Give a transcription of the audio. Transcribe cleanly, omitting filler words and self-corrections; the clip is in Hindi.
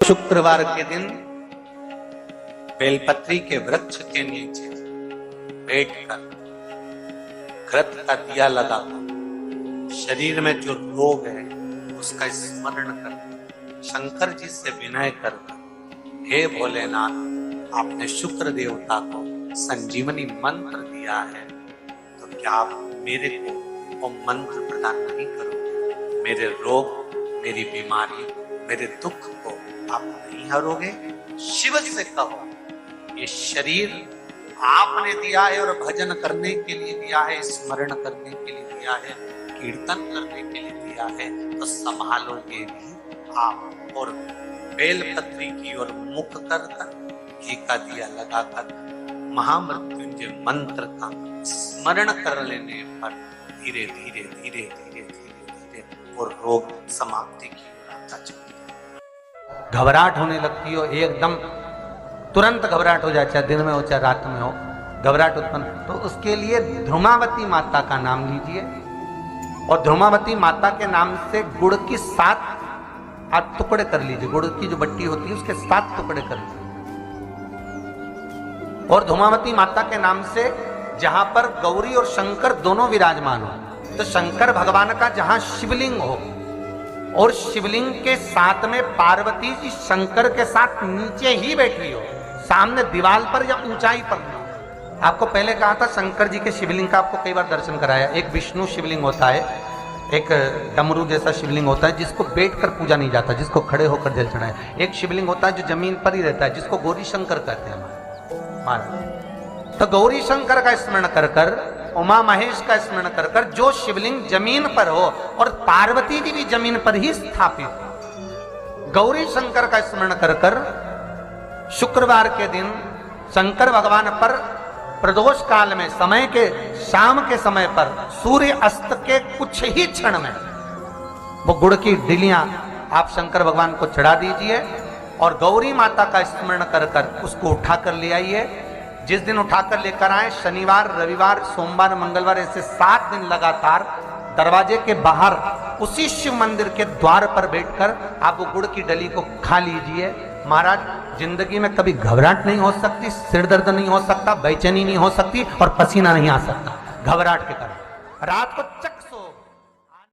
शुक्रवार के दिन बेलपत्री के वृक्ष के नीचे बैठकर घृत का दिया लगाकर शरीर में जो रोग है उसका स्मरण कर शंकर जी से विनय कर, हे भोलेनाथ, आपने शुक्र देवता को संजीवनी मंत्र दिया है, तो क्या आप मेरे को वो मंत्र प्रदान नहीं करोगे? मेरे रोग, मेरी बीमारी, मेरे दुख को आप नहीं हरोगे? शिव से कहो, ये शरीर आपने दिया है और भजन करने के लिए दिया है, स्मरण करने के लिए दिया है, कीर्तन करने के लिए दिया है, तो संभालोगे भी आप। और बेलपत्री की ओर मुख कर घी का दिया लगाकर महामृत्युंजय मंत्र का स्मरण कर लेने पर धीरे धीरे धीरे धीरे धीरे धीरे वो रोग समाप्ति की ओर आता चलता है। घबराहट होने लगती हो, एकदम तुरंत घबराहट हो जाए, चाहे दिन में हो चाहे रात में हो, घबराहट उत्पन्न, तो उसके लिए ध्रुमावती माता का नाम लीजिए और ध्रुमावती माता के नाम से गुड़ की 7 टुकड़े कर लीजिए। गुड़ की जो बट्टी होती है उसके 7 टुकड़े कर लीजिए और ध्रुमावती माता के नाम से जहां पर गौरी और शंकर दोनों विराजमान हो, तो शंकर भगवान का जहां शिवलिंग हो और शिवलिंग के साथ में पार्वती जी शंकर के साथ नीचे ही बैठी हो, सामने दीवार पर या ऊंचाई पर नहीं। आपको पहले कहा था शंकर जी के शिवलिंग का आपको कई बार दर्शन कराया। एक विष्णु शिवलिंग होता है, एक डमरू जैसा शिवलिंग होता है जिसको बैठकर पूजा नहीं जाता, जिसको खड़े होकर जल चढ़ाए। एक शिवलिंग होता है जो जमीन पर ही रहता है, जिसको गौरी शंकर कहते हैं हमारे। तो गौरी शंकर का स्मरण कर कर, उमा महेश का स्मरण कर कर, जो शिवलिंग जमीन पर हो और पार्वती जी भी जमीन पर ही स्थापित, गौरी शंकर का स्मरण कर कर शुक्रवार के दिन शंकर भगवान पर प्रदोष काल में समय के शाम के समय पर सूर्य अस्त के कुछ ही क्षण में वो गुड़ की डिलियां आप शंकर भगवान को चढ़ा दीजिए और गौरी माता का स्मरण कर कर उसको उठाकर ले आइए। जिस दिन उठाकर लेकर आए, शनिवार, रविवार, सोमवार, मंगलवार, ऐसे 7 दिन लगातार दरवाजे के बाहर उसी शिव मंदिर के द्वार पर बैठकर आप वो गुड़ की डली को खा लीजिए। महाराज, जिंदगी में कभी घबराहट नहीं हो सकती, सिर दर्द नहीं हो सकता, बेचैनी नहीं हो सकती और पसीना नहीं आ सकता घबराहट के कारण। रात को